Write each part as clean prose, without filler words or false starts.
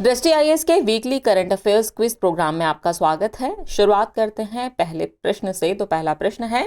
दृष्टि आईएएस के weekly current affairs quiz program में आपका स्वागत है। शुरुआत करते हैं पहले प्रश्न से। तो पहला प्रश्न है,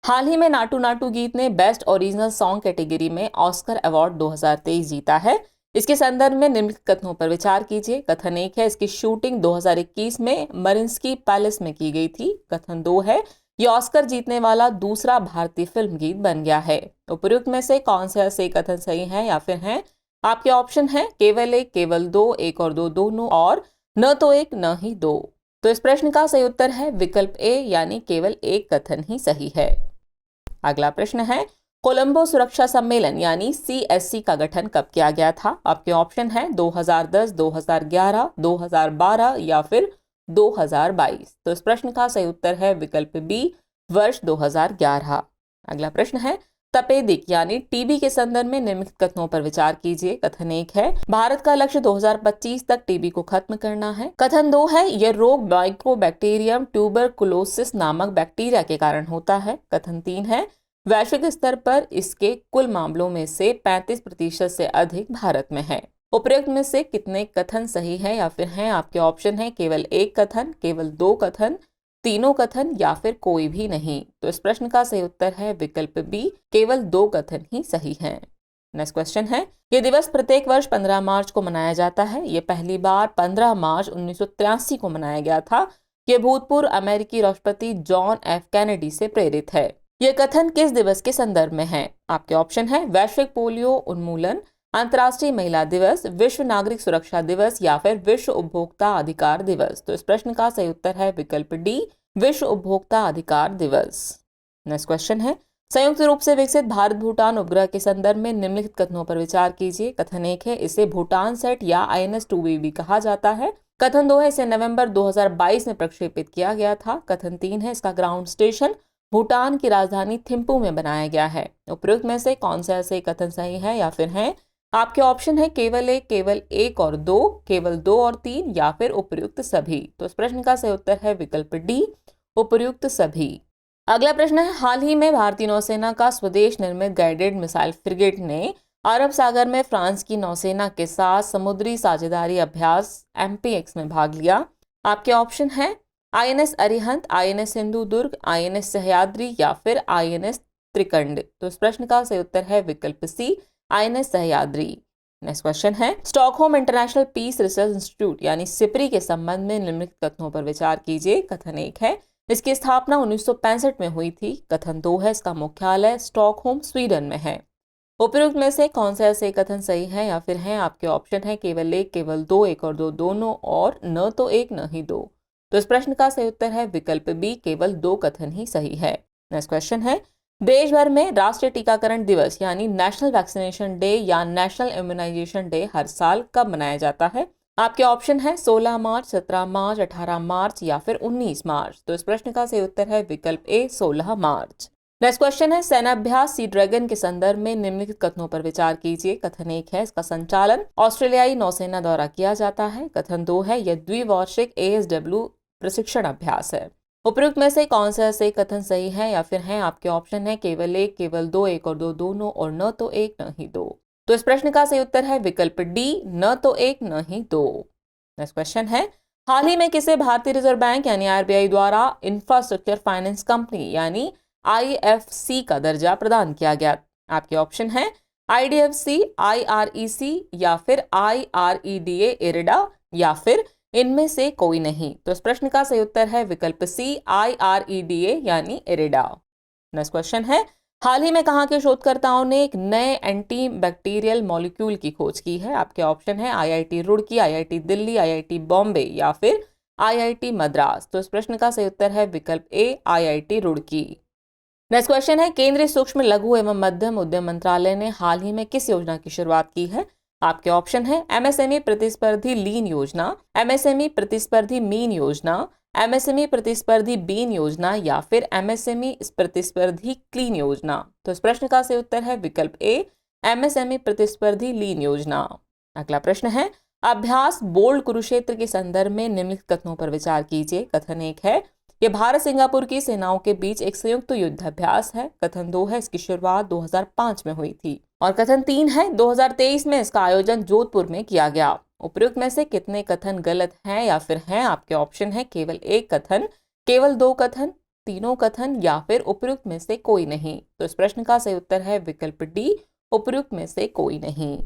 हाल ही में नाटू नाटू गीत ने बेस्ट ओरिजिनल सॉन्ग कैटेगरी में ऑस्कर अवार्ड 2023 जीता है। इसके संदर्भ में निम्नलिखित कथनों पर विचार कीजिए। कथन 1 है, इसकी शूटिंग 2021 में मरिंस्की पैलेस में की गई थी। कथन 2 है, ये ऑस्कर जीतने वाला दूसरा भारतीय फिल्म गीत बन गया है। उपयुक्त में से कौन से कथन सही है या फिर हैं? आपके ऑप्शन है केवल एक, केवल दो, एक और दो दोनों, और न तो एक न ही दो। तो इस प्रश्न का सही उत्तर है विकल्प ए, यानी केवल एक कथन ही सही है। अगला प्रश्न है, कोलंबो सुरक्षा सम्मेलन यानी सीएससी का गठन कब किया गया था? आपके ऑप्शन है 2010, 2011, 2012 या फिर 2022। तो इस प्रश्न का सही उत्तर है विकल्प बी, वर्ष 2011। अगला प्रश्न है, तपेदिक यानी टीबी के संदर्भ में निम्नलिखित कथनों पर विचार कीजिए। कथन 1 है, भारत का लक्ष्य 2025 तक टीबी को खत्म करना है। कथन 2 है, यह रोग माइकोबैक्टीरियम ट्यूबरकुलोसिस नामक बैक्टीरिया के कारण होता है। कथन 3 है, वैश्विक स्तर पर इसके कुल मामलों में से 35% से अधिक भारत में है। उपयुक्त में से कितने कथन सही है या फिर हैं? आपके ऑप्शन है केवल एक कथन, केवल दो कथन, तीनों कथन या फिर कोई भी नहीं। तो इस प्रश्न का सही उत्तर है विकल्प बी, केवल दो कथन ही सही हैं। नेक्स्ट क्वेश्चन है, ये दिवस प्रत्येक वर्ष 15 मार्च को मनाया जाता है। ये पहली बार 15 मार्च 1983 को मनाया गया था। ये भूतपूर्व अमेरिकी राष्ट्रपति जॉन एफ कैनेडी से प्रेरित है। ये कथन किस दिवस के संदर्भ में है? आपके ऑप्शन है वैश्विक पोलियो उन्मूलन, अंतर्राष्ट्रीय महिला दिवस, विश्व नागरिक सुरक्षा दिवस या फिर विश्व उपभोक्ता अधिकार दिवस। तो इस प्रश्न का सही उत्तर है विकल्प डी, विश्व उपभोक्ता अधिकार दिवस। नेक्स्ट क्वेश्चन है, संयुक्त रूप से विकसित भारत भूटान उपग्रह के संदर्भ में निम्नलिखित कथनों पर विचार कीजिए। कथन 1 है, इसे भूटान सेट या INS-2B भी कहा जाता है। कथन 2 है, इसे नवंबर 2022 में प्रक्षेपित किया गया था। कथन 3 है, इसका ग्राउंड स्टेशन भूटान की राजधानी थिम्पू में बनाया गया है। उपयुक्त में से कौन सा ऐसे कथन सही है या फिर हैं? आपके ऑप्शन है केवल एक और दो, केवल दो और तीन या फिर उपयुक्त सभी। तो इस प्रश्न का सही उत्तर है विकल्प डी, उपयुक्त सभी। अगला प्रश्न है, हाल ही में भारतीय नौसेना का स्वदेश निर्मित गाइडेड मिसाइल फ्रिगेट ने अरब सागर में फ्रांस की नौसेना के साथ समुद्री साझेदारी अभ्यास MPX में भाग लिया। आपके ऑप्शन है INS Arihant, INS Sindhudurg, INS Sahyadri या फिर INS त्रिकंड। तो इस प्रश्न का सही उत्तर है विकल्प C, INS Sahyadri. Next question है, Stockholm International Peace Research Institute यानी सिप्री के संबंध में निम्नलिखित कथनों पर विचार कीजिए। कथन 1 है, इसकी स्थापना 1965 में हुई थी। कथन 2 है, इसका मुख्यालय स्टॉकहोम स्वीडन में है। उपयुक्त में से कौन सा ऐसे कथन सही है या फिर हैं? आपके ऑप्शन है केवल एक, केवल दो, एक और दो दोनों, और न तो एक न ही दो। तो इस प्रश्न का सही उत्तर है विकल्प बी, केवल दो कथन ही सही है। नेक्स्ट क्वेश्चन है, देश भर में राष्ट्रीय टीकाकरण दिवस यानी नेशनल वैक्सीनेशन डे या नेशनल इम्यूनाइजेशन डे हर साल कब मनाया जाता है? आपके ऑप्शन है 16 मार्च, 17 मार्च, 18 मार्च या फिर 19 मार्च। तो इस प्रश्न का सही उत्तर है विकल्प ए, 16 मार्च। नेक्स्ट क्वेश्चन है, सेनाभ्यास सी ड्रैगन के संदर्भ में निम्नलिखित कथनों पर विचार कीजिए। कथन 1 है, इसका संचालन ऑस्ट्रेलियाई नौसेना द्वारा किया जाता है। कथन 2 है, यह द्विवार्षिक ASW प्रशिक्षण अभ्यास है। उपयुक्त में से कौन सा ऐसे कथन सही है या फिर हैं? आपके ऑप्शन है केवल एक, केवल दो, एक और दो दोनों, और न तो एक न ही दो। तो इस प्रश्न का सही उत्तर है विकल्प डी, न तो एक न ही दो। नेक्स्ट क्वेश्चन है, हाल ही में किसे भारतीय रिजर्व बैंक यानी RBI द्वारा इंफ्रास्ट्रक्चर फाइनेंस कंपनी यानी IFC का दर्जा प्रदान किया गया? आपके ऑप्शन है IDFC, IREC या फिर IREDA इरेडा या फिर इनमें से कोई नहीं। तो इस प्रश्न का सही उत्तर है विकल्प सी, IREDA यानी इरेडा। नेक्स्ट क्वेश्चन है, हाल ही में कहां के शोधकर्ताओं ने एक नए एंटी बैक्टीरियल मॉलिक्यूल की खोज की है? आपके ऑप्शन है IIT Roorkee, IIT Delhi, IIT Bombay या फिर IIT मद्रास। तो इस प्रश्न का सही उत्तर है विकल्प ए, IIT रुड़की। नेक्स्ट क्वेश्चन है, केंद्रीय सूक्ष्म लघु एवं मध्यम उद्यम मंत्रालय ने हाल ही में किस योजना की शुरुआत की है? आपके ऑप्शन है MSME प्रतिस्पर्धी लीन योजना, MSME प्रतिस्पर्धी मीन योजना, MSME प्रतिस्पर्धी बीन योजना या फिर MSME प्रतिस्पर्धी क्लीन योजना। तो इस प्रश्न का सही उत्तर है विकल्प ए, MSME प्रतिस्पर्धी लीन योजना। अगला प्रश्न है, अभ्यास बोल्ड कुरुक्षेत्र के संदर्भ में निम्नलिखित कथनों पर विचार कीजिए। कथन 1 है, यह भारत सिंगापुर की सेनाओं के बीच एक संयुक्त युद्धाभ्यास है। कथन 2 है, इसकी शुरुआत 2005 में हुई थी। और कथन 3 है, 2023 में इसका आयोजन जोधपुर में किया गया। उपयुक्त में से कितने कथन गलत हैं या फिर हैं? आपके ऑप्शन है केवल एक कथन, केवल दो कथन, तीनों कथन या फिर उपयुक्त में से कोई नहीं। तो इस प्रश्न का सही उत्तर है विकल्प डी, उपयुक्त में से कोई नहीं।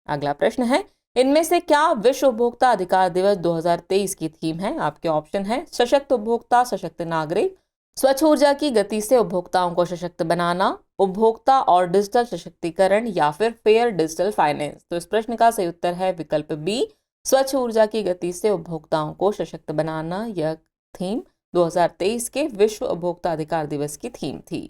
अगला प्रश्न है, इनमें से क्या विश्व उपभोक्ता अधिकार दिवस 2023 की थीम है? आपके ऑप्शन है सशक्त उपभोक्ता, सशक्त नागरिक, स्वच्छ ऊर्जा की गति से उपभोक्ताओं को सशक्त बनाना, उपभोक्ता और डिजिटल सशक्तिकरण या फिर फेयर डिजिटल फाइनेंस। तो इस प्रश्न का सही उत्तर है विकल्प बी, स्वच्छ ऊर्जा की गति से उपभोक्ताओं को सशक्त बनाना। यह थीम 2023 के विश्व उपभोक्ता अधिकार दिवस की थीम थी।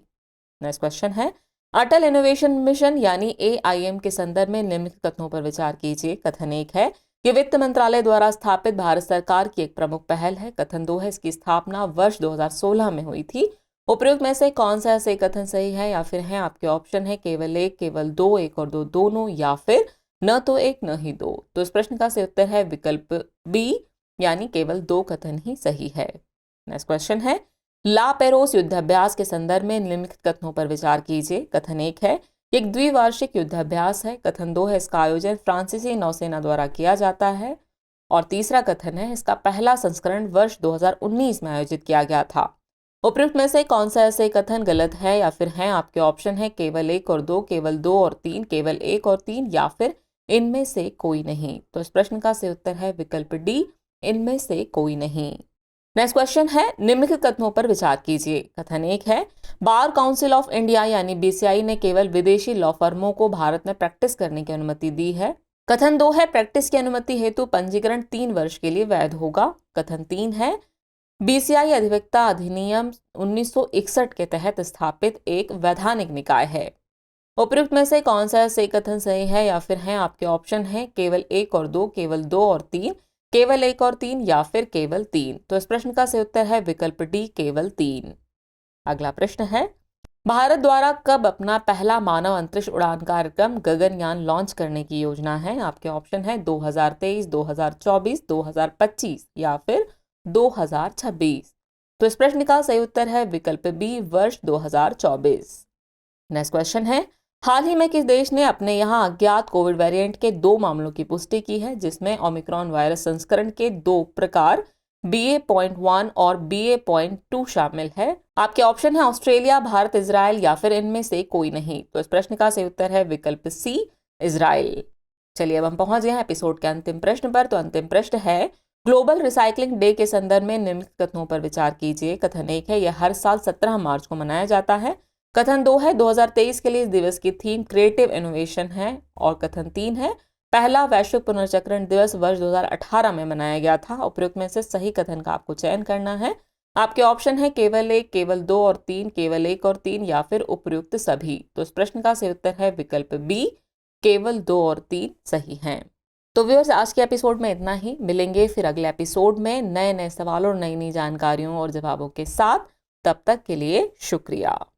नेक्स्ट क्वेश्चन है, अटल इनोवेशन मिशन यानी AIM के संदर्भ में निम्नलिखित कथनों पर विचार कीजिए। कथन एक है कि वित्त मंत्रालय द्वारा स्थापित भारत सरकार की एक प्रमुख पहल है। कथन दो है इसकी स्थापना वर्ष 2016 में हुई थी। उपयुक्त में से कौन सा ऐसे कथन सही है या फिर है? आपके ऑप्शन है केवल एक, केवल दो, एक और दो दोनों या फिर न तो एक न ही दो। तो इस प्रश्न का सही उत्तर है विकल्प बी, यानी केवल दो कथन ही सही है। नेक्स्ट क्वेश्चन है, ला पेरोस युद्धाभ्यास के संदर्भ में निम्नलिखित कथनों पर विचार कीजिए। कथन एक है एक द्विवार्षिक युद्धाभ्यास है। कथन दो है इसका आयोजन फ्रांसीसी नौसेना द्वारा किया जाता है। और तीसरा कथन है इसका पहला संस्करण वर्ष 2019 में आयोजित किया गया था। उपयुक्त में से कौन सा ऐसे कथन गलत है या फिर है? आपके ऑप्शन है केवल एक और दो, केवल दो और तीन, केवल एक और तीन या फिर इनमें से कोई नहीं। तो इस प्रश्न का सही उत्तर है विकल्प डी, इनमें से कोई नहीं। नेक्स्ट क्वेश्चन है, निम्नलिखित कथनों पर विचार कीजिए। कथन एक है बार काउंसिल ऑफ इंडिया यानी BCI ने केवल विदेशी लॉ फर्मों को भारत में प्रैक्टिस करने की अनुमति दी है। कथन दो है प्रैक्टिस की अनुमति हेतु पंजीकरण 3 वर्ष के लिए वैध होगा। कथन तीन है BCI अधिवक्ता अधिनियम 1961 के तहत स्थापित एक वैधानिक निकाय है। उपयुक्त में से कौन सा सही कथन सही है या फिर है? आपके ऑप्शन है केवल एक और दो, केवल दो और तीन, केवल एक और तीन या फिर केवल तीन। तो इस प्रश्न का सही उत्तर है विकल्प डी, केवल तीन। अगला प्रश्न है, भारत द्वारा कब अपना पहला मानव अंतरिक्ष उड़ान कार्यक्रम गगनयान लॉन्च करने की योजना है? आपके ऑप्शन है 2023, 2024, 2025 या फिर 2026। तो इस प्रश्न का सही उत्तर है विकल्प बी, वर्ष 2024। नेक्स्ट क्वेश्चन है, हाल ही में किस देश ने अपने यहां अज्ञात कोविड वेरिएंट के 2 मामलों की पुष्टि की है, जिसमें ओमिक्रॉन वायरस संस्करण के 2 प्रकार BA.1 और BA.2 शामिल है? आपके ऑप्शन है ऑस्ट्रेलिया, भारत, इजराइल या फिर इनमें से कोई नहीं। तो इस प्रश्न का सही उत्तर है विकल्प सी, इजराइल। चलिए अब हम पहुंच गए हैं एपिसोड के अंतिम प्रश्न पर। तो अंतिम प्रश्न है, ग्लोबल रिसाइकलिंग डे के संदर्भ में निम्नलिखित कथनों पर विचार कीजिए। कथन एक है यह हर साल 17 मार्च को मनाया जाता है। कथन दो है 2023 के लिए इस दिवस की थीम क्रिएटिव इनोवेशन है। और कथन तीन है पहला वैश्विक पुनर्चक्रण दिवस वर्ष 2018 में मनाया गया था। उपयुक्त में से सही कथन का आपको चयन करना है। आपके ऑप्शन है केवल एक, केवल दो और तीन, केवल एक और तीन या फिर उपयुक्त सभी। तो इस प्रश्न का सही उत्तर है विकल्प बी, केवल दो और तीन सही हैं। तो व्यूअर्स, आज के एपिसोड में इतना ही। मिलेंगे फिर अगले एपिसोड में नए नए सवालों और नई नई जानकारियों और जवाबों के साथ। तब तक के लिए शुक्रिया।